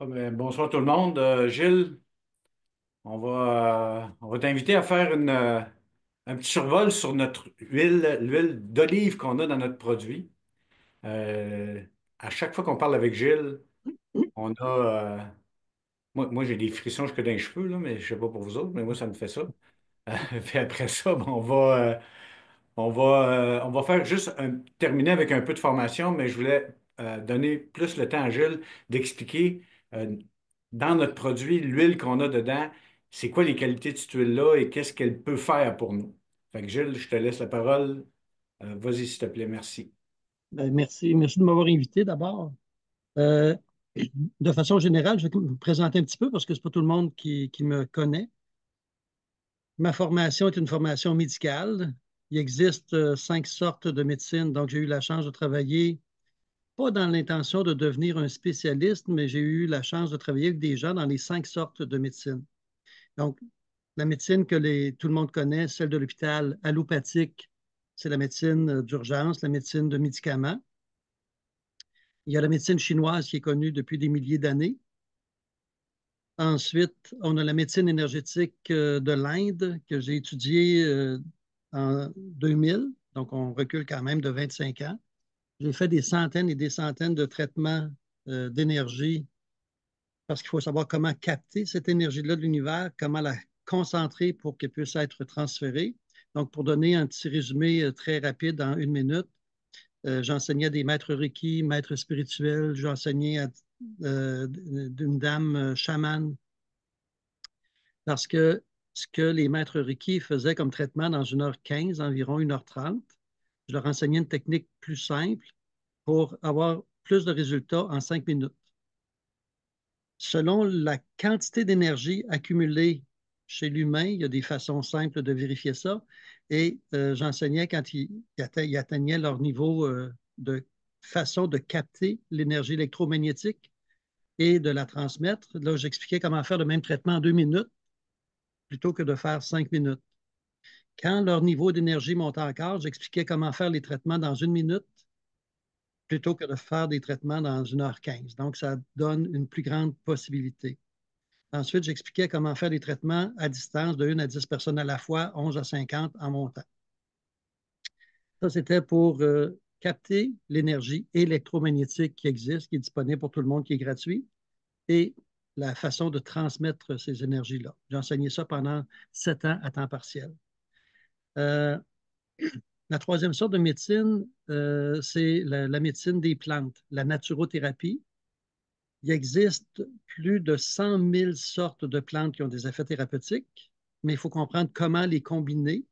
Bonsoir tout le monde. Gilles, on va t'inviter à faire un petit survol sur notre l'huile d'olive qu'on a dans notre produit. Euh, à chaque fois qu'on parle avec Gilles, on a. Moi, j'ai des frissons jusque dans les cheveux, là, mais je sais pas pour vous autres, mais moi, ça me fait ça. Puis après ça, ben, on va faire juste terminer avec un peu de formation, mais je voulais donner plus le temps à Gilles d'expliquer euh, dans notre produit, l'huile qu'on a dedans, c'est quoi les qualités de cette huile-là et qu'est-ce qu'elle peut faire pour nous. Fait que Gilles, je te laisse la parole. Vas-y, s'il te plaît, merci. Merci de m'avoir invité d'abord. Euh, de façon générale, je vais vous présenter un petit peu parce que ce n'est pas tout le monde qui me connaît. Ma formation est une formation médicale. Il existe 5 sortes de médecine, donc j'ai eu la chance de travailler, pas dans l'intention de devenir un spécialiste, mais j'ai eu la chance de travailler avec des gens dans les 5 sortes de médecine. Donc, la médecine tout le monde connaît, celle de l'hôpital allopathique, c'est la médecine d'urgence, la médecine de médicaments. Il y a la médecine chinoise qui est connue depuis des milliers d'années. Ensuite, on a la médecine énergétique de l'Inde que j'ai étudiée en 2000. Donc, on recule quand même de 25 ans. J'ai fait des centaines et des centaines de traitements d'énergie parce qu'il faut savoir comment capter cette énergie-là de l'univers, comment la concentrer pour qu'elle puisse être transférée. Donc, pour donner un petit résumé très rapide en 1 minute, j'enseignais à des maîtres Reiki, maîtres spirituels, j'enseignais à d'une dame chamane parce que ce que les maîtres Reiki faisaient comme traitement dans 1h15, environ 1h30, je leur enseignais une technique plus simple pour avoir plus de résultats en 5 minutes. Selon la quantité d'énergie accumulée chez l'humain, il y a des façons simples de vérifier ça. Et j'enseignais quand ils atteignaient leur niveau de façon de capter l'énergie électromagnétique et de la transmettre. Là, j'expliquais comment faire le même traitement en 2 minutes plutôt que de faire 5 minutes. Quand leur niveau d'énergie montait encore, j'expliquais comment faire les traitements dans 1 minute plutôt que de faire des traitements dans 1h15. Donc, ça donne une plus grande possibilité. Ensuite, j'expliquais comment faire des traitements à distance de 1 à 10 personnes à la fois, 11 à 50 en montant. Ça, c'était pour capter l'énergie électromagnétique qui existe, qui est disponible pour tout le monde, qui est gratuit, et la façon de transmettre ces énergies-là. J'ai enseigné ça pendant 7 ans à temps partiel. Euh, la troisième sorte de médecine, c'est la médecine des plantes, la naturothérapie. Il existe plus de 100 000 sortes de plantes qui ont des effets thérapeutiques, mais il faut comprendre comment les combiner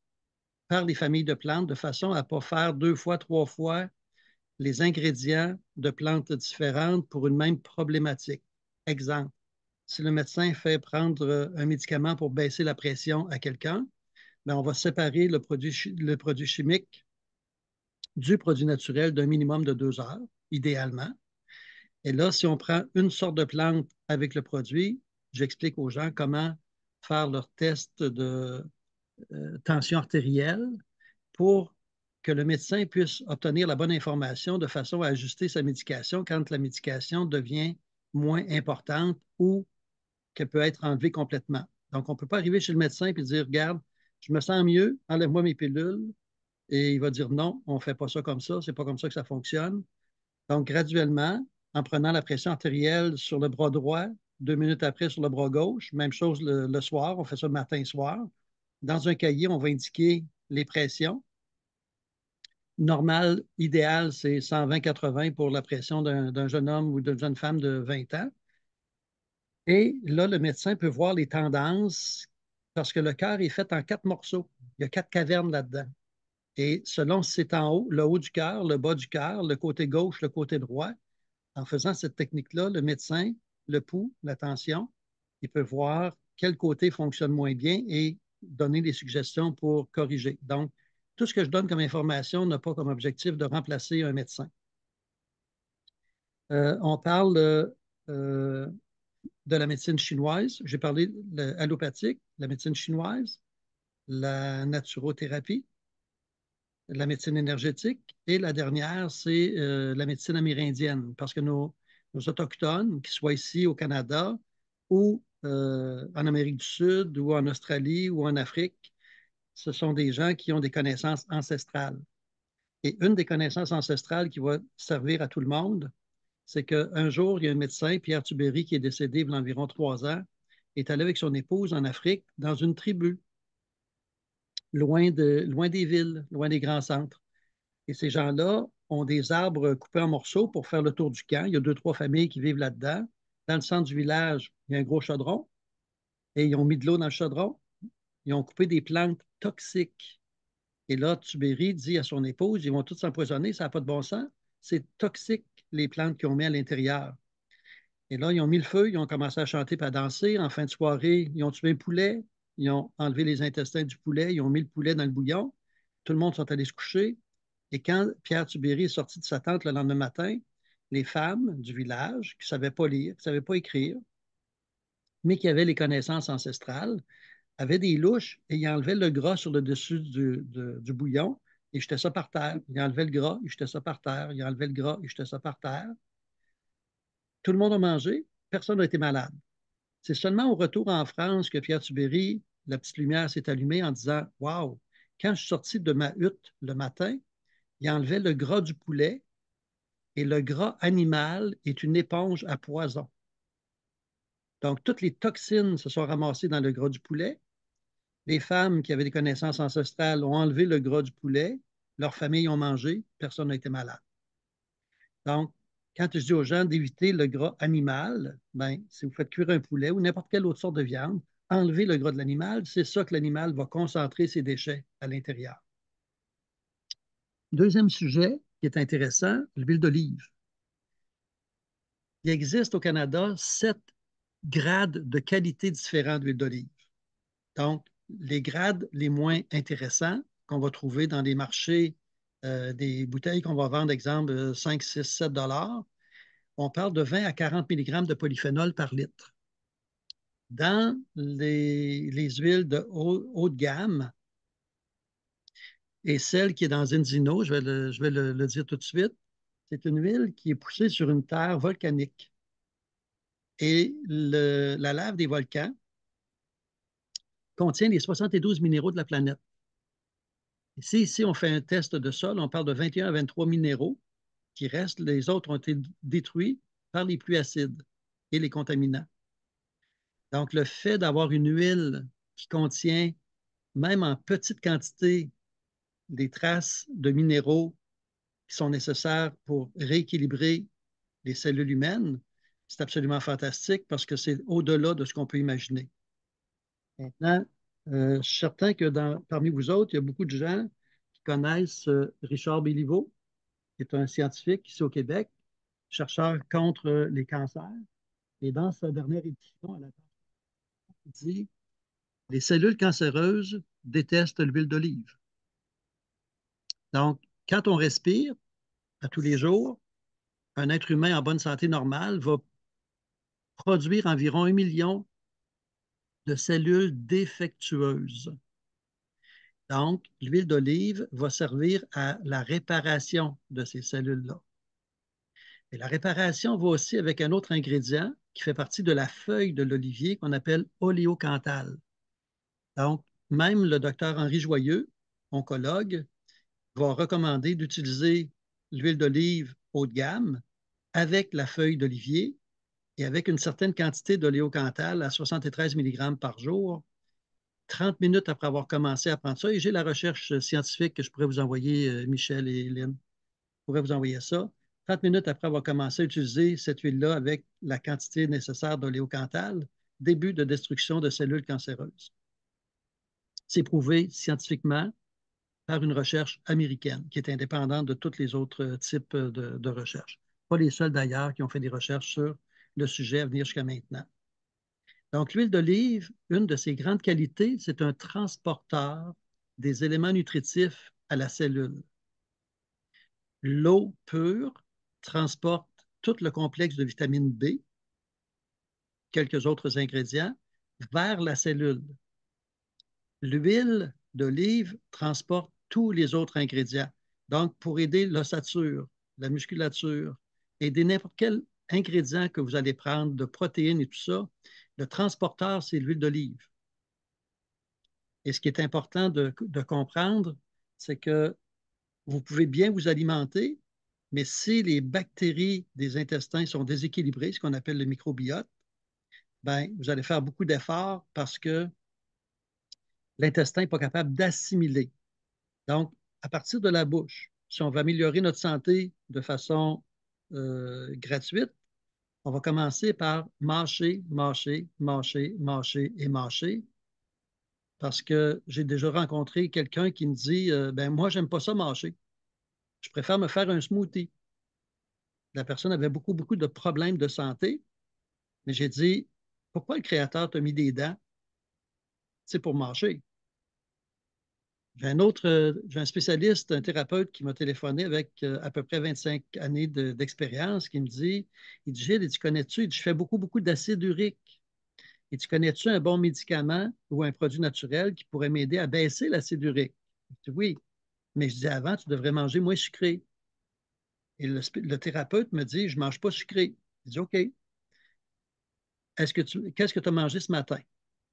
par les familles de plantes de façon à ne pas faire 2 fois, 3 fois les ingrédients de plantes différentes pour une même problématique. Exemple, si le médecin fait prendre un médicament pour baisser la pression à quelqu'un, ben on va séparer le produit chimique du produit naturel d'un minimum de 2 heures, idéalement. Et là, si on prend une sorte de plante avec le produit, j'explique aux gens comment faire leur test de tension artérielle pour que le médecin puisse obtenir la bonne information de façon à ajuster sa médication quand la médication devient moins importante ou qu'elle peut être enlevée complètement. Donc, on ne peut pas arriver chez le médecin et dire, regarde, je me sens mieux, enlève-moi mes pilules. Et il va dire non, on ne fait pas ça comme ça, c'est pas comme ça que ça fonctionne. Donc, graduellement, en prenant la pression artérielle sur le bras droit, 2 minutes après sur le bras gauche, même chose le soir, on fait ça le matin et soir. Dans un cahier, on va indiquer les pressions. Normal, idéal, c'est 120-80 pour la pression d'un jeune homme ou d'une jeune femme de 20 ans. Et là, le médecin peut voir les tendances parce que le cœur est fait en 4 morceaux. Il y a 4 cavernes là-dedans. Et selon si c'est en haut, le haut du cœur, le bas du cœur, le côté gauche, le côté droit, en faisant cette technique-là, le médecin, le pouls, la tension, il peut voir quel côté fonctionne moins bien et donner des suggestions pour corriger. Donc, tout ce que je donne comme information n'a pas comme objectif de remplacer un médecin. On parle de la médecine chinoise. J'ai parlé de l'allopathique, la médecine chinoise, la naturothérapie, la médecine énergétique et la dernière, c'est la médecine amérindienne parce que aux Autochtones, qu'ils soient ici au Canada ou en Amérique du Sud ou en Australie ou en Afrique. Ce sont des gens qui ont des connaissances ancestrales. Et une des connaissances ancestrales qui va servir à tout le monde, c'est qu'un jour, il y a un médecin, Pierre Tubéry, qui est décédé il y a environ 3 ans, est allé avec son épouse en Afrique dans une tribu, loin des villes, loin des grands centres. Et ces gens-là ont des arbres coupés en morceaux pour faire le tour du camp. Il y a deux, trois familles qui vivent là-dedans. Dans le centre du village, il y a un gros chaudron et ils ont mis de l'eau dans le chaudron. Ils ont coupé des plantes toxiques. Et là, Tubéry dit à son épouse, ils vont tous s'empoisonner, ça n'a pas de bon sens. C'est toxique, les plantes qu'ils ont mis à l'intérieur. Et là, ils ont mis le feu, ils ont commencé à chanter et à danser. En fin de soirée, ils ont tué un poulet, ils ont enlevé les intestins du poulet, ils ont mis le poulet dans le bouillon. Tout le monde sont allés se coucher. Et quand Pierre Tubéry est sorti de sa tente le lendemain matin, les femmes du village qui ne savaient pas lire, qui ne savaient pas écrire, mais qui avaient les connaissances ancestrales, avaient des louches et ils enlevaient le gras sur le dessus du bouillon et jetaient ça par terre. Ils enlevaient le gras, ils jetaient ça par terre. Ils enlevaient le gras, ils jetaient ça par terre. Tout le monde a mangé, personne n'a été malade. C'est seulement au retour en France que Pierre Tubéry, la petite lumière s'est allumée en disant waouh, quand je suis sorti de ma hutte le matin, il enlevait le gras du poulet et le gras animal est une éponge à poison. Donc, toutes les toxines se sont ramassées dans le gras du poulet. Les femmes qui avaient des connaissances ancestrales ont enlevé le gras du poulet. Leurs familles ont mangé. Personne n'a été malade. Donc, quand je dis aux gens d'éviter le gras animal, ben, si vous faites cuire un poulet ou n'importe quelle autre sorte de viande, enlevez le gras de l'animal. C'est ça que l'animal va concentrer ses déchets à l'intérieur. Deuxième sujet qui est intéressant, l'huile d'olive. Il existe au Canada 7 grades de qualité différents d'huile d'olive. Donc, les grades les moins intéressants qu'on va trouver dans les marchés, des bouteilles qu'on va vendre, exemple, 5, 6, 7 dollars, on parle de 20 à 40 mg de polyphénol par litre. Dans les huiles de haut de gamme et celle qui est dans Enzino, je vais le dire tout de suite, c'est une huile qui est poussée sur une terre volcanique. Et la lave des volcans contient les 72 minéraux de la planète. Ici, on fait un test de sol, on parle de 21 à 23 minéraux qui restent. Les autres ont été détruits par les pluies acides et les contaminants. Donc, le fait d'avoir une huile qui contient, même en petite quantité, des traces de minéraux qui sont nécessaires pour rééquilibrer les cellules humaines, c'est absolument fantastique parce que c'est au-delà de ce qu'on peut imaginer. Maintenant, je suis certain que parmi vous autres, il y a beaucoup de gens qui connaissent Richard Béliveau, qui est un scientifique ici au Québec, chercheur contre les cancers. Et dans sa dernière édition, il dit les cellules cancéreuses détestent l'huile d'olive. Donc, quand on respire à tous les jours, un être humain en bonne santé normale va produire environ 1 million de cellules défectueuses. Donc, l'huile d'olive va servir à la réparation de ces cellules-là. Et la réparation va aussi avec un autre ingrédient qui fait partie de la feuille de l'olivier qu'on appelle oléocanthal. Donc, même le docteur Henri Joyeux, oncologue, va recommander d'utiliser l'huile d'olive haut de gamme avec la feuille d'olivier et avec une certaine quantité d'oléocanthal à 73 mg par jour, 30 minutes après avoir commencé à prendre ça. Et j'ai la recherche scientifique que je pourrais vous envoyer, Michel et Lynn. Je pourrais vous envoyer ça. 30 minutes après avoir commencé à utiliser cette huile-là avec la quantité nécessaire d'oléocanthal, début de destruction de cellules cancéreuses. C'est prouvé scientifiquement par une recherche américaine qui est indépendante de tous les autres types de recherches. Pas les seuls d'ailleurs qui ont fait des recherches sur le sujet à venir jusqu'à maintenant. Donc, l'huile d'olive, une de ses grandes qualités, c'est un transporteur des éléments nutritifs à la cellule. L'eau pure transporte tout le complexe de vitamine B, quelques autres ingrédients, vers la cellule. L'huile d'olive transporte tous les autres ingrédients. Donc, pour aider l'ossature, la musculature, aider n'importe quelle ingrédients que vous allez prendre, de protéines et tout ça, le transporteur, c'est l'huile d'olive. Et ce qui est important de comprendre, c'est que vous pouvez bien vous alimenter, mais si les bactéries des intestins sont déséquilibrées, ce qu'on appelle le microbiote, ben, vous allez faire beaucoup d'efforts parce que l'intestin n'est pas capable d'assimiler. Donc, à partir de la bouche, si on veut améliorer notre santé de façon gratuite, on va commencer par mâcher, mâcher, mâcher, mâcher et mâcher. Parce que j'ai déjà rencontré quelqu'un qui me dit ben moi, j'aime pas ça mâcher. Je préfère me faire un smoothie. La personne avait beaucoup, beaucoup de problèmes de santé, mais j'ai dit pourquoi le créateur t'a mis des dents? C'est pour mâcher. J'ai un spécialiste, un thérapeute qui m'a téléphoné avec à peu près 25 années d'expérience qui me dit, il dit, Gilles, tu connais-tu? Il dit, je fais beaucoup, beaucoup d'acide urique. Et tu connais-tu un bon médicament ou un produit naturel qui pourrait m'aider à baisser l'acide urique? Je dis, oui, mais je dis, avant, tu devrais manger moins sucré. Et le thérapeute me dit, je ne mange pas sucré. Je dis, OK, qu'est-ce que tu as mangé ce matin?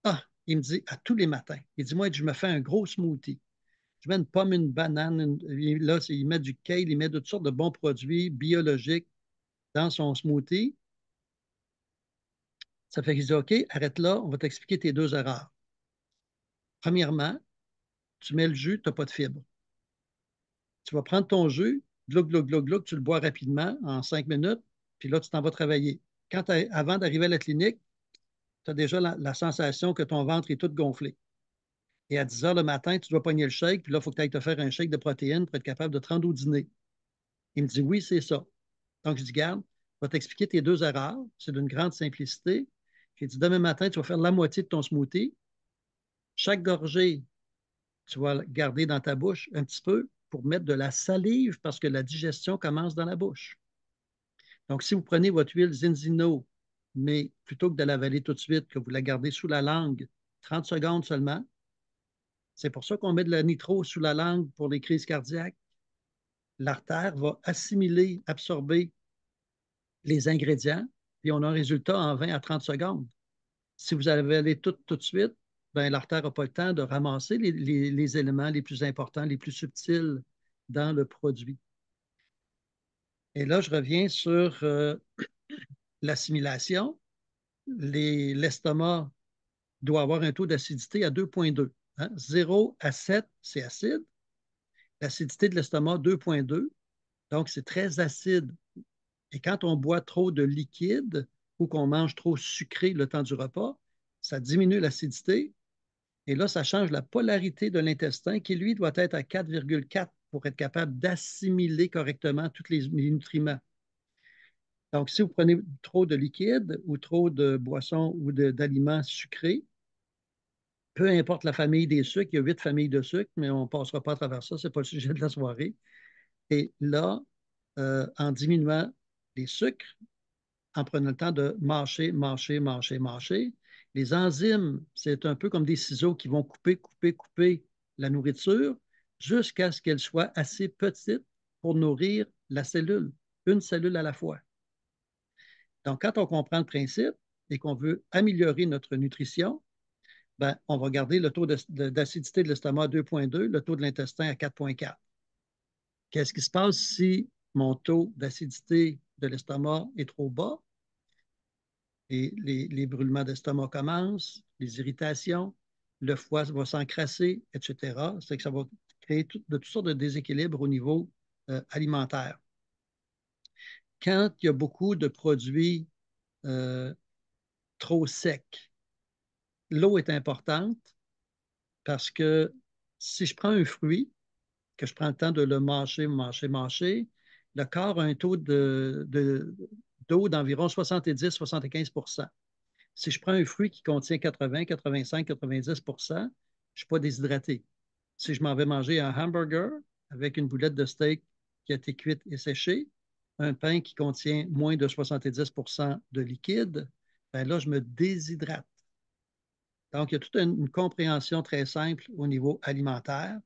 Ah, il me dit, à tous les matins. Il dit, moi, je me fais un gros smoothie. Je mets une pomme, une banane, là, il met du kale, il met toutes sortes de bons produits biologiques dans son smoothie. Ça fait qu'il dit, OK, arrête là, on va t'expliquer tes deux erreurs. Premièrement, tu mets le jus, tu n'as pas de fibres. Tu vas prendre ton jus, glou, glou, glou, glou, tu le bois rapidement en 5 minutes, puis là, tu t'en vas travailler. Avant d'arriver à la clinique, tu as déjà la sensation que ton ventre est tout gonflé. Et à 10 heures le matin, tu dois pogner le shake, puis là, il faut que tu ailles te faire un shake de protéines pour être capable de te rendre au dîner. Il me dit, oui, c'est ça. Donc, je dis, garde, je vais t'expliquer tes deux erreurs. C'est d'une grande simplicité. J'ai dit, demain matin, tu vas faire la moitié de ton smoothie. Chaque gorgée, tu vas la garder dans ta bouche un petit peu pour mettre de la salive parce que la digestion commence dans la bouche. Donc, si vous prenez votre huile Zinzino, mais plutôt que de l'avaler tout de suite, que vous la gardez sous la langue 30 secondes seulement, c'est pour ça qu'on met de la nitro sous la langue pour les crises cardiaques. L'artère va assimiler, absorber les ingrédients, puis on a un résultat en 20 à 30 secondes. Si vous avalez tout de suite, ben, l'artère n'a pas le temps de ramasser les éléments les plus importants, les plus subtils dans le produit. Et là, je reviens sur l'assimilation. L'estomac doit avoir un taux d'acidité à 2,2. Hein? 0 à 7, c'est acide. L'acidité de l'estomac, 2,2. Donc, c'est très acide. Et quand on boit trop de liquide ou qu'on mange trop sucré le temps du repas, ça diminue l'acidité. Et là, ça change la polarité de l'intestin qui, lui, doit être à 4,4 pour être capable d'assimiler correctement tous les nutriments. Donc, si vous prenez trop de liquide ou trop de boissons ou d'aliments sucrés, peu importe la famille des sucres, il y a 8 familles de sucres, mais on ne passera pas à travers ça, ce n'est pas le sujet de la soirée. Et là, en diminuant les sucres, en prenant le temps de mâcher, mâcher, mâcher, mâcher, les enzymes, c'est un peu comme des ciseaux qui vont couper, couper, couper la nourriture jusqu'à ce qu'elle soit assez petite pour nourrir la cellule, une cellule à la fois. Donc, quand on comprend le principe et qu'on veut améliorer notre nutrition, ben, on va garder le taux d'acidité de l'estomac à 2,2, le taux de l'intestin à 4,4. Qu'est-ce qui se passe si mon taux d'acidité de l'estomac est trop bas? Et les brûlements d'estomac commencent, les irritations, le foie va s'encrasser, etc. C'est que ça va créer de toutes sortes de déséquilibres au niveau alimentaire. Quand il y a beaucoup de produits euh, trop secs, l'eau est importante parce que si je prends un fruit, que je prends le temps de le mâcher, mâcher, mâcher, le corps a un taux d'eau d'environ 70-75. Si je prends un fruit qui contient 80, 85, 90 je ne suis pas déshydraté. Si je m'en vais manger un hamburger avec une boulette de steak qui a été cuite et séchée, un pain qui contient moins de 70 de liquide, ben là, je me déshydrate. Donc, il y a toute une compréhension très simple au niveau alimentaire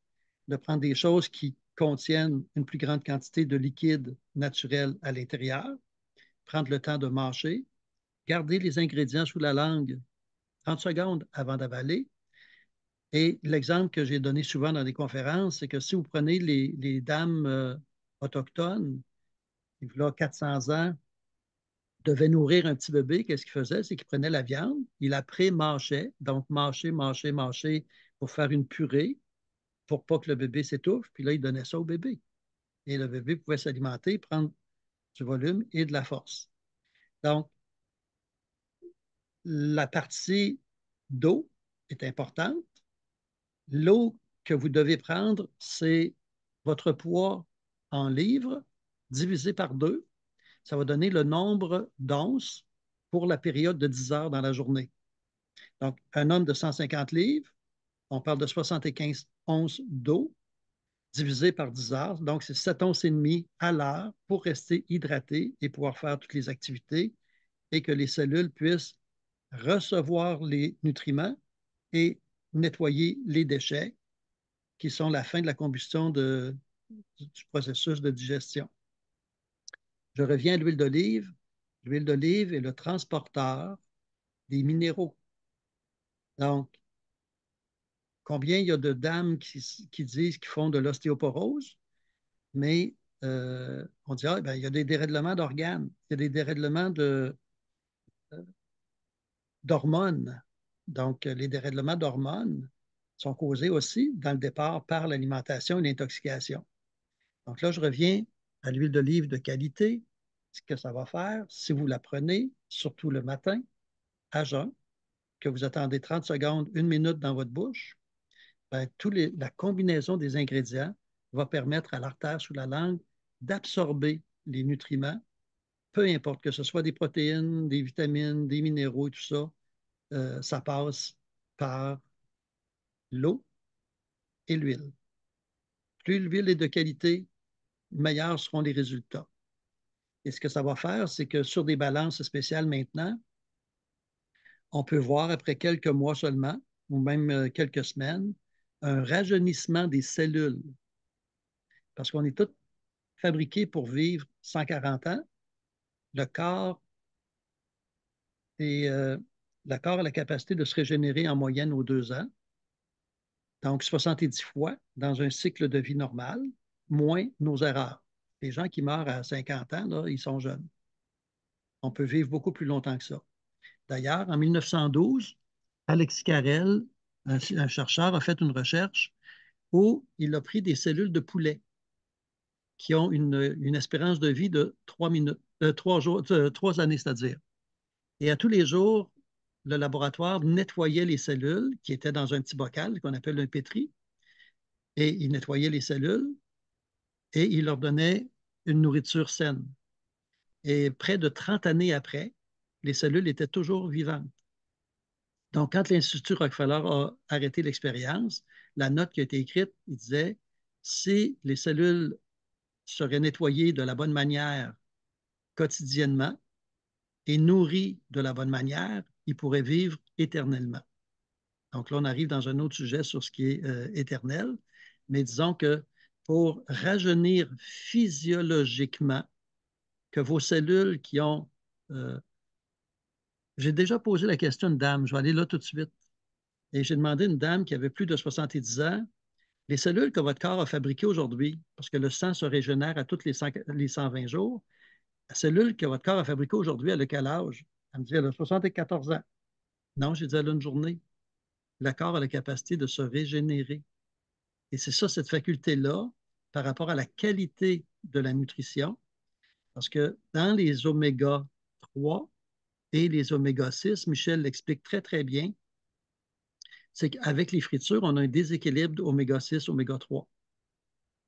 de prendre des choses qui contiennent une plus grande quantité de liquide naturel à l'intérieur prendre le temps de mâcher, garder les ingrédients sous la langue 30 secondes avant d'avaler. Et l'exemple que j'ai donné souvent dans des conférences, c'est que si vous prenez les dames autochtones, il y a 400 ans, devaient nourrir un petit bébé, qu'est-ce qu'ils faisaient? C'est qu'ils prenaient la viande, ils la pré-mâchaient, donc mâcher, mâcher, mâcher pour faire une purée, pour pas que le bébé s'étouffe, puis là, ils donnaient ça au bébé. Et le bébé pouvait s'alimenter, prendre du volume et de la force. Donc, la partie d'eau est importante. L'eau que vous devez prendre, c'est votre poids en livres divisé par 2. Ça va donner le nombre d'onces pour la période de 10 heures dans la journée. Donc, un homme de 150 livres, on parle de 75 onces d'eau divisé par 10 heures. Donc, c'est 7 onces et demie à l'heure pour rester hydraté et pouvoir faire toutes les activités et que les cellules puissent recevoir les nutriments et nettoyer les déchets qui sont la fin de la combustion du processus de digestion. Je reviens à l'huile d'olive. L'huile d'olive est le transporteur des minéraux. Donc, combien il y a de dames qui disent qu'ils font de l'ostéoporose, mais on dit, ah, ben, il y a des dérèglements d'organes, il y a des dérèglements d'hormones. Donc, les dérèglements d'hormones sont causés aussi, dans le départ, par l'alimentation et l'intoxication. Donc là, je reviens à l'huile d'olive de qualité. Ce que ça va faire, si vous la prenez, surtout le matin, à jeun, que vous attendez 30 secondes, 1 minute dans votre bouche, ben, la combinaison des ingrédients va permettre à l'artère sous la langue d'absorber les nutriments, peu importe que ce soit des protéines, des vitamines, des minéraux et tout ça, ça passe par l'eau et l'huile. Plus l'huile est de qualité, meilleurs seront les résultats. Et ce que ça va faire, c'est que sur des balances spéciales maintenant, on peut voir après quelques mois seulement, ou même quelques semaines, un rajeunissement des cellules. Parce qu'on est tous fabriqués pour vivre 140 ans. Le corps, est, le corps a la capacité de se régénérer en moyenne aux 2 ans. Donc, 70 fois dans un cycle de vie normal, moins nos erreurs. Les gens qui meurent à 50 ans, là, ils sont jeunes. On peut vivre beaucoup plus longtemps que ça. D'ailleurs, en 1912, Alexis Carrel, un chercheur, a fait une recherche où il a pris des cellules de poulet qui ont une espérance de vie de 3 minutes, 3 jours, 3 années, c'est-à-dire. Et à tous les jours, le laboratoire nettoyait les cellules qui étaient dans un petit bocal qu'on appelle un pétri, et il nettoyait les cellules et il leur donnait une nourriture saine. Et près de 30 années après, les cellules étaient toujours vivantes. Donc, quand l'Institut Rockefeller a arrêté l'expérience, la note qui a été écrite, il disait, si les cellules seraient nettoyées de la bonne manière quotidiennement et nourries de la bonne manière, ils pourraient vivre éternellement. Donc là, on arrive dans un autre sujet sur ce qui est éternel, mais disons que pour rajeunir physiologiquement, que vos cellules qui ont... j'ai déjà posé la question à une dame, je vais aller là tout de suite. Et j'ai demandé à une dame qui avait plus de 70 ans, les cellules que votre corps a fabriquées aujourd'hui, parce que le sang se régénère à tous les 120 jours, la cellule que votre corps a fabriquée aujourd'hui, elle a quel âge? Elle me dit, elle a 74 ans. Non, j'ai dit, elle a une journée. Le corps a la capacité de se régénérer. Et c'est ça, cette faculté-là, par rapport à la qualité de la nutrition, parce que dans les oméga 3 et les oméga 6, Michel l'explique très, très bien, c'est qu'avec les fritures, on a un déséquilibre d'oméga 6, oméga 3.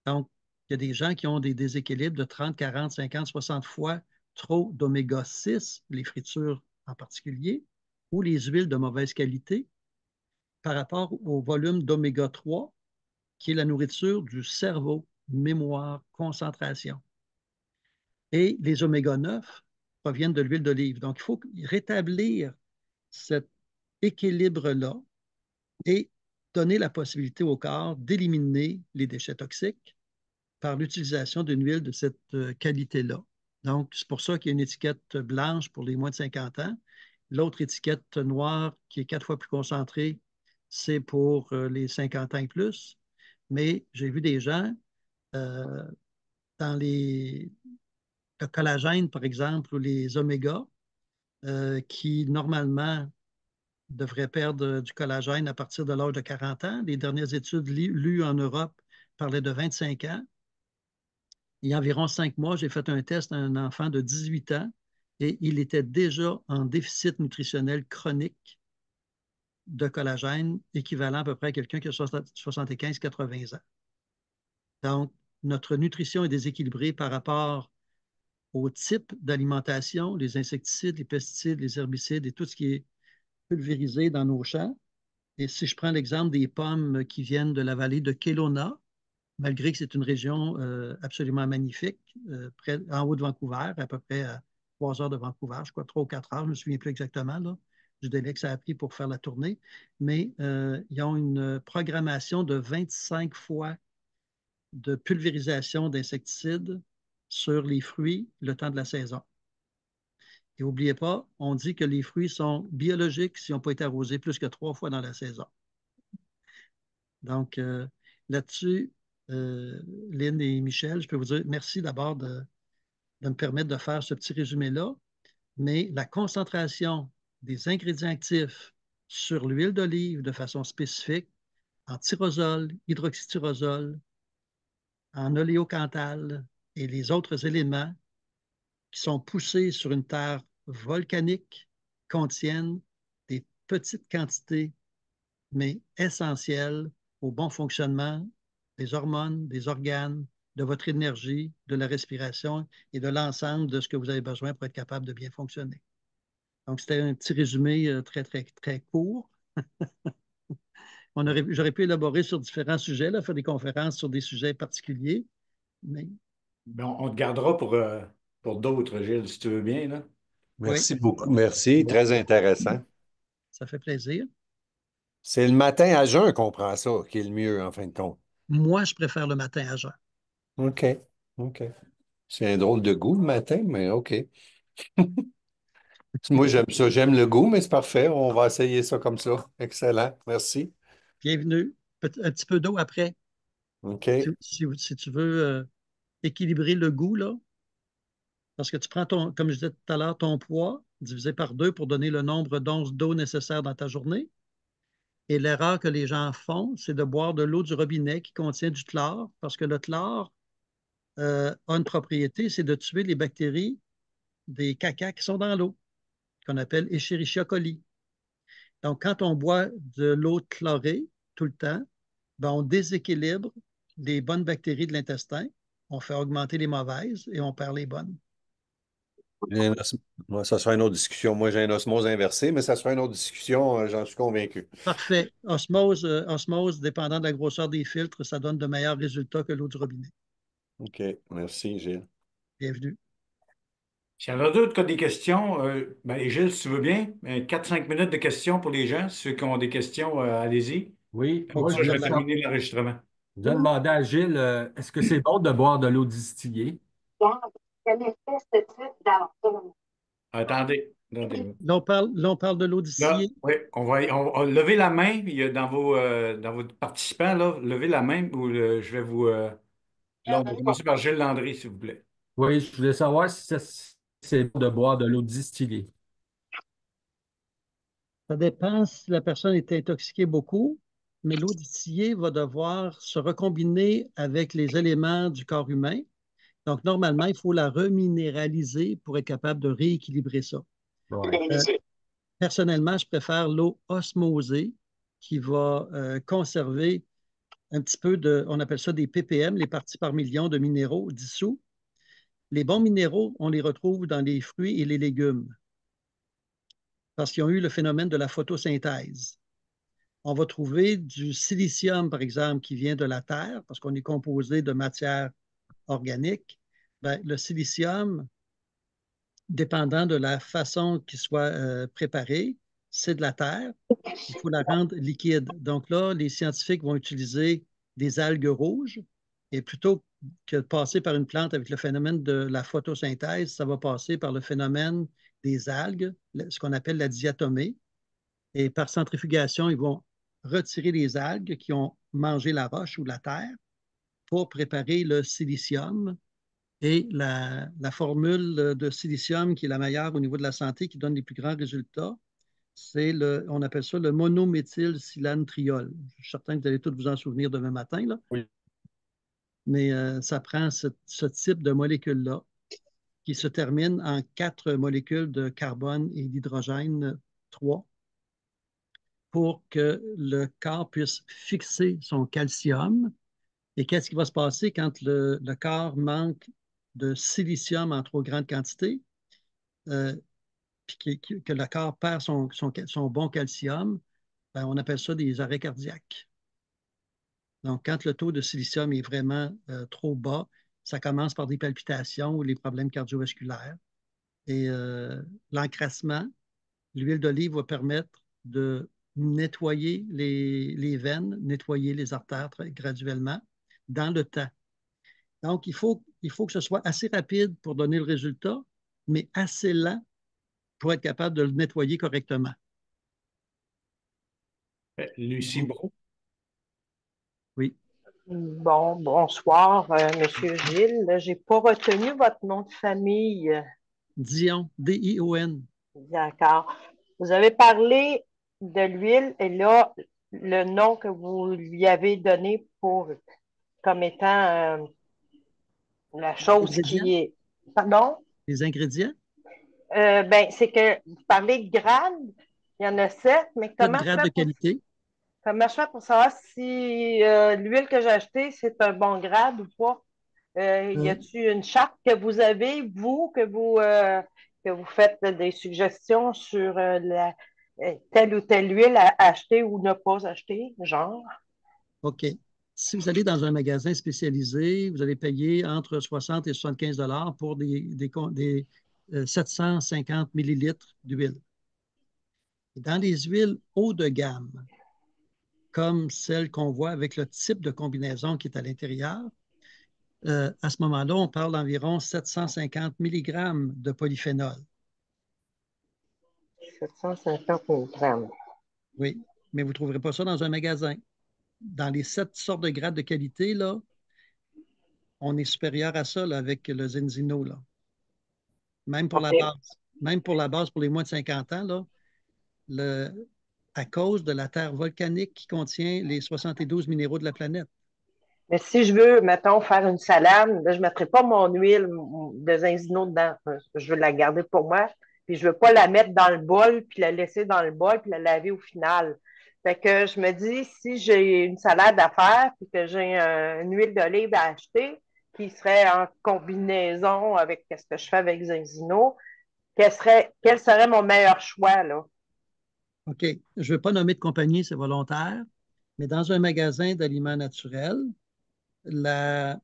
Donc, il y a des gens qui ont des déséquilibres de 30, 40, 50, 60 fois trop d'oméga 6, les fritures en particulier, ou les huiles de mauvaise qualité, par rapport au volume d'oméga 3, qui est la nourriture du cerveau, mémoire, concentration. Et les oméga 9 proviennent de l'huile d'olive. Donc, il faut rétablir cet équilibre-là et donner la possibilité au corps d'éliminer les déchets toxiques par l'utilisation d'une huile de cette qualité-là. Donc, c'est pour ça qu'il y a une étiquette blanche pour les moins de 50 ans. L'autre étiquette noire, qui est 4 fois plus concentrée, c'est pour les 50 ans et plus. Mais j'ai vu des gens euh, dans le collagène, par exemple, ou les oméga, qui normalement devraient perdre du collagène à partir de l'âge de 40 ans. Les dernières études lues en Europe parlaient de 25 ans. Il y a environ 5 mois, j'ai fait un test à un enfant de 18 ans et il était déjà en déficit nutritionnel chronique de collagène, équivalent à peu près à quelqu'un qui a 75-80 ans. Donc, notre nutrition est déséquilibrée par rapport au type d'alimentation, les insecticides, les pesticides, les herbicides et tout ce qui est pulvérisé dans nos champs. Et si je prends l'exemple des pommes qui viennent de la vallée de Kelowna, malgré que c'est une région absolument magnifique, en haut de Vancouver, à peu près à 3 heures de Vancouver, je crois 3 ou 4 heures, je ne me souviens plus exactement là, du délai que ça a pris pour faire la tournée, mais ils ont une programmation de 25 fois de pulvérisation d'insecticides sur les fruits le temps de la saison. Et n'oubliez pas, on dit que les fruits sont biologiques s'ils n'ont pas été arrosés plus que 3 fois dans la saison. Donc, là-dessus, Lynn et Michel, je peux vous dire merci d'abord de me permettre de faire ce petit résumé-là, mais la concentration des ingrédients actifs sur l'huile d'olive de façon spécifique, en tyrosol, hydroxytyrosol, en oléocanthal et les autres éléments qui sont poussés sur une terre volcanique contiennent des petites quantités, mais essentielles au bon fonctionnement des hormones, des organes, de votre énergie, de la respiration et de l'ensemble de ce que vous avez besoin pour être capable de bien fonctionner. Donc, c'était un petit résumé très, très, très court. J'aurais pu élaborer sur différents sujets, là, faire des conférences sur des sujets particuliers, mais Ben, on te gardera pour d'autres, Gilles, si tu veux bien, là. oui, Merci beaucoup. Merci, très intéressant. ça fait plaisir. C'est le matin à jeun qu'on prend ça, qui est le mieux en fin de compte. Moi, je préfère le matin à jeun. OK. OK. C'est un drôle de goût le matin, mais OK. Moi, j'aime ça. J'aime le goût, mais c'est parfait. On va essayer ça comme ça. Excellent. Merci. Bienvenue. Un petit peu d'eau après. Si, OK. si tu veux équilibrer le goût, là, parce que tu prends ton, comme je disais tout à l'heure, ton poids divisé par 2 pour donner le nombre d'onces d'eau nécessaire dans ta journée. Et l'erreur que les gens font, c'est de boire de l'eau du robinet qui contient du chlore, parce que le chlore a une propriété, c'est de tuer les bactéries des cacas qui sont dans l'eau, qu'on appelle Escherichia coli. Donc, quand on boit de l'eau chlorée tout le temps, ben, on déséquilibre les bonnes bactéries de l'intestin, on fait augmenter les mauvaises et on perd les bonnes. Moi, ça sera une autre discussion. Moi, j'ai une osmose inversée, mais ça sera une autre discussion, j'en suis convaincu. Parfait. Osmose, dépendant de la grosseur des filtres, ça donne de meilleurs résultats que l'eau du robinet. OK. Merci, Gilles. Bienvenue. S'il y en a d'autres qui ont des questions, ben, Gilles, si tu veux bien, 4-5 minutes de questions pour les gens. Ceux qui ont des questions, allez-y. Oui, On Pour moi, ça, prend je le vais relais. terminer l'enregistrement. je voudrais demander à Gilles, est-ce que c'est bon de boire de l'eau distillée? Attendez, attendez. Là, on parle de l'eau Là, distillée. oui, on lever la main. Il y a dans vos participants, là, levez la main ou je vais vous. Là, on va commencer par Gilles Landry, s'il vous plaît. Oui, je voulais savoir si c'est bon de boire de l'eau distillée. Ça dépend si la personne est intoxiquée beaucoup, mais l'eau distillée va devoir se recombiner avec les éléments du corps humain. Donc, normalement, il faut la reminéraliser pour être capable de rééquilibrer ça. Ouais. Personnellement, je préfère l'eau osmosée qui va conserver un petit peu de, on appelle ça des ppm, les parties par million de minéraux dissous. Les bons minéraux, on les retrouve dans les fruits et les légumes parce qu'ils ont eu le phénomène de la photosynthèse. On va trouver du silicium, par exemple, qui vient de la terre parce qu'on est composé de matière organique. Ben, le silicium, dépendant de la façon qu'il soit préparé, c'est de la terre. Il faut la rendre liquide. Donc là, les scientifiques vont utiliser des algues rouges et plutôt que de passer par une plante avec le phénomène de la photosynthèse, ça va passer par le phénomène des algues, ce qu'on appelle la diatomée. Et par centrifugation, ils vont retirer les algues qui ont mangé la roche ou la terre pour préparer le silicium. Et la formule de silicium qui est la meilleure au niveau de la santé, qui donne les plus grands résultats, on appelle ça le monométhylsilanetriol. Je suis certain que vous allez tous vous en souvenir demain matin, là. Oui. Mais ça prend ce type de molécule-là qui se termine en 4 molécules de carbone et d'hydrogène 3 pour que le corps puisse fixer son calcium. Et qu'est-ce qui va se passer quand le corps manque de silicium en trop grande quantité, puis que le corps perd son bon calcium? Ben, on appelle ça des arrêts cardiaques. Donc, quand le taux de silicium est vraiment trop bas, ça commence par des palpitations ou les problèmes cardiovasculaires. Et l'encrassement, l'huile d'olive va permettre de nettoyer les veines, nettoyer les artères graduellement dans le temps. Donc, il faut que ce soit assez rapide pour donner le résultat, mais assez lent pour être capable de le nettoyer correctement. Lucie Brault. Oui. Bon, bonsoir, Monsieur Gilles. Je n'ai pas retenu votre nom de famille. Dion, D-I-O-N. D'accord. Vous avez parlé de l'huile et là, le nom que vous lui avez donné comme étant la chose qui est. Pardon? Les ingrédients? C'est que vous parlez de grades. Il y en a 7, mais 7 grades de qualité. comment je fais pour savoir si l'huile que j'ai achetée, c'est un bon grade ou pas? Y a-t-il une charte que vous avez, vous, que vous faites des suggestions sur telle ou telle huile à acheter ou ne pas acheter, genre? OK. Si vous allez dans un magasin spécialisé, vous allez payer entre 60 et 75 pour des 750 millilitres d'huile. Dans les huiles haut de gamme, comme celle qu'on voit avec le type de combinaison qui est à l'intérieur, à ce moment-là, on parle d'environ 750 mg de polyphénol. 750 mg. Oui, mais vous ne trouverez pas ça dans un magasin. Dans les 7 sortes de grades de qualité, là, on est supérieur à ça là, avec le Zenzino. Là. Même pour la base. Même pour la base, pour les moins de 50 ans, là, à cause de la terre volcanique qui contient les 72 minéraux de la planète. Mais si je veux, mettons, faire une salade, là, je ne mettrai pas mon huile de Zinzino dedans. Je veux la garder pour moi. Puis je ne veux pas la mettre dans le bol, puis la laisser dans le bol, puis la laver au final. Fait que je me dis, si j'ai une salade à faire, puis que j'ai une huile d'olive à acheter, qui serait en combinaison avec ce que je fais avec Zinzino, quel serait mon meilleur choix, là? OK. Je ne veux pas nommer de compagnie, c'est volontaire, mais dans un magasin d'aliments naturels, la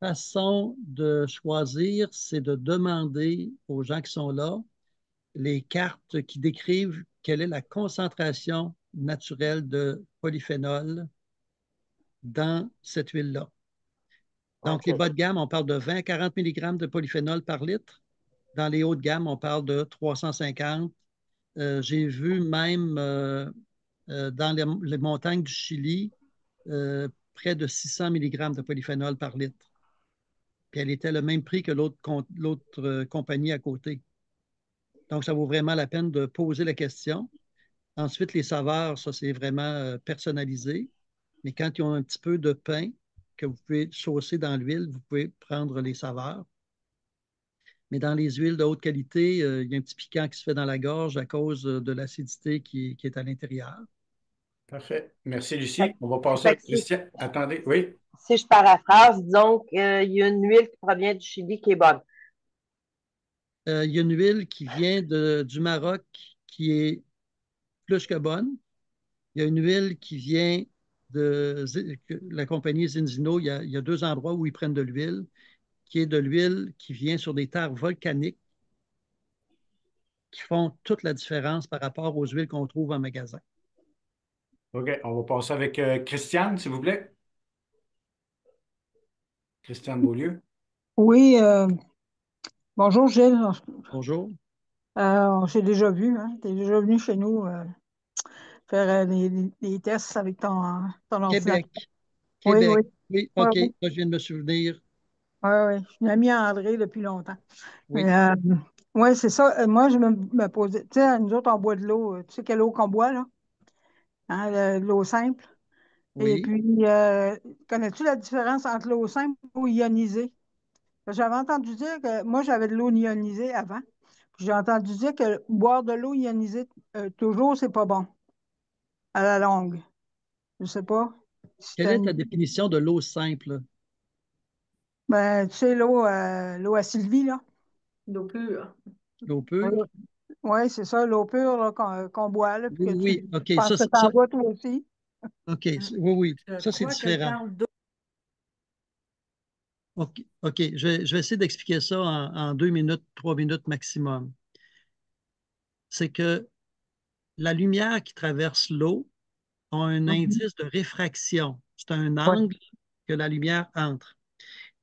façon de choisir, c'est de demander aux gens qui sont là les cartes qui décrivent quelle est la concentration naturelle de polyphénol dans cette huile-là. Donc, les bas de gamme, on parle de 20 à 40 mg de polyphénol par litre. Dans les hauts de gamme, on parle de 350. J'ai vu même dans les montagnes du Chili près de 600 mg de polyphénol par litre. Puis elle était le même prix que l'autre compagnie à côté. Donc, ça vaut vraiment la peine de poser la question. Ensuite, les saveurs, ça, c'est vraiment personnalisé. Mais quand ils ont un petit peu de pain que vous pouvez saucer dans l'huile, vous pouvez prendre les saveurs. Mais dans les huiles de haute qualité, il y a un petit piquant qui se fait dans la gorge à cause de l'acidité qui est à l'intérieur. Parfait. Merci, Fait, Lucie. On va passer à fait Christian. Attendez, oui. si je paraphrase, disons qu'il y a une huile qui provient du Chili qui est bonne. Il y a une huile qui vient du Maroc qui est plus que bonne. Il y a une huile qui vient de la compagnie Zinzino. Il y a 2 endroits où ils prennent de l'huile, qui est de l'huile qui vient sur des terres volcaniques qui font toute la différence par rapport aux huiles qu'on trouve en magasin. OK, on va passer avec Christiane, s'il vous plaît. Christiane Beaulieu. Oui, bonjour Gilles. Bonjour. On s'est déjà vu, hein? Tu es déjà venu chez nous faire des tests avec ton ordinateur. Québec. Oui, oui. Québec. Oui, Oui, OK. oui. Là, je viens de me souvenir. Oui, oui. Je suis une amie à André depuis longtemps. Oui, Oui, c'est ça. Moi, je me posais. Tu sais, nous autres, on boit de l'eau. Tu sais quelle eau qu'on boit, là? Hein, de l'eau simple. Et oui. puis, connais-tu la différence entre l'eau simple et l'eau ionisée? J'avais entendu dire que moi, j'avais de l'eau ionisée avant. Puis j'ai entendu dire que boire de l'eau ionisée toujours, c'est pas bon à la longue. Je sais pas. Si Quelle t'as est ta une- définition de l'eau simple? Ben, tu sais, l'eau à Sylvie, là. D'eau pure. L'eau Oui, pure? ouais, c'est ça, l'eau pure là, qu'on boit, là, puis Oui, que tu oui. OK. penses que tu en bois toi aussi. OK. Mm. Oui, oui. Je Ça, c'est crois qu'elle différent. parle d'eau. OK. OK. Je vais essayer d'expliquer ça en 2 minutes, 3 minutes maximum. C'est que la lumière qui traverse l'eau a un Mhm. indice de réfraction. C'est un Ouais, angle que la lumière entre.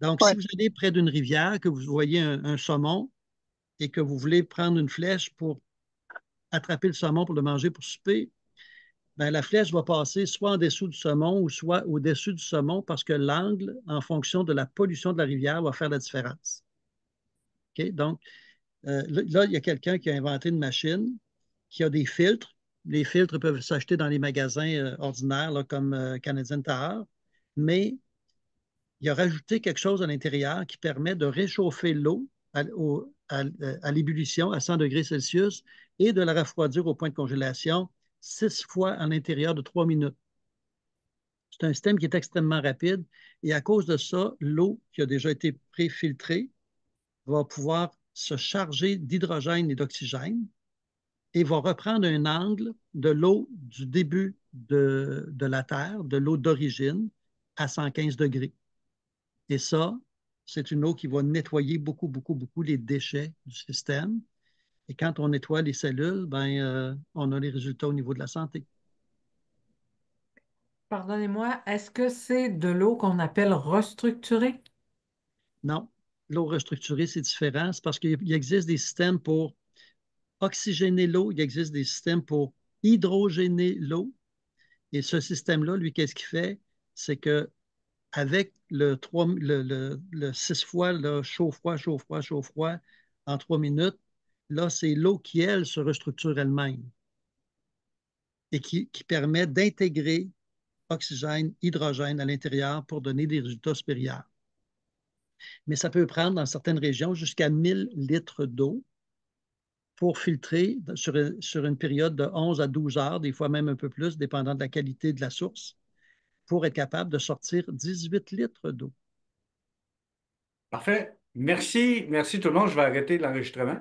Donc, si ouais. vous allez près d'une rivière, que vous voyez un saumon et que vous voulez prendre une flèche pour attraper le saumon pour le manger pour souper, ben, la flèche va passer soit en dessous du saumon ou soit au-dessus du saumon parce que l'angle, en fonction de la pollution de la rivière, va faire la différence. OK? Donc, là, il y a quelqu'un qui a inventé une machine qui a des filtres. Les filtres peuvent s'acheter dans les magasins ordinaires là, comme Canadian Tire, mais il a rajouté quelque chose à l'intérieur qui permet de réchauffer l'eau à l'ébullition à 100 degrés Celsius et de la refroidir au point de congélation 6 fois à l'intérieur de 3 minutes. C'est un système qui est extrêmement rapide et à cause de ça, l'eau qui a déjà été préfiltrée va pouvoir se charger d'hydrogène et d'oxygène et va reprendre un angle de l'eau du début de la Terre, de l'eau d'origine, à 115 degrés. Et ça, c'est une eau qui va nettoyer beaucoup, beaucoup, beaucoup les déchets du système. Et quand on nettoie les cellules, ben, on a les résultats au niveau de la santé. Pardonnez-moi, est-ce que c'est de l'eau qu'on appelle restructurée? Non, l'eau restructurée, c'est différent. C'est parce qu'il existe des systèmes pour oxygéner l'eau, il existe des systèmes pour hydrogéner l'eau. Et ce système-là, lui, qu'est-ce qu'il fait? C'est que avec le 6 fois là, chaud-froid, chaud-froid, chaud-froid en 3 minutes, là, c'est l'eau qui, elle, se restructure elle-même et qui permet d'intégrer oxygène, hydrogène à l'intérieur pour donner des résultats supérieurs. Mais ça peut prendre dans certaines régions jusqu'à 1000 litres d'eau pour filtrer sur une période de 11 à 12 heures, des fois même un peu plus, dépendant de la qualité de la source, pour être capable de sortir 18 litres d'eau. Parfait. Merci. Merci tout le monde. Je vais arrêter l'enregistrement.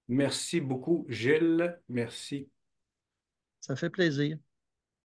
Merci beaucoup, Gilles. Merci. Ça fait plaisir.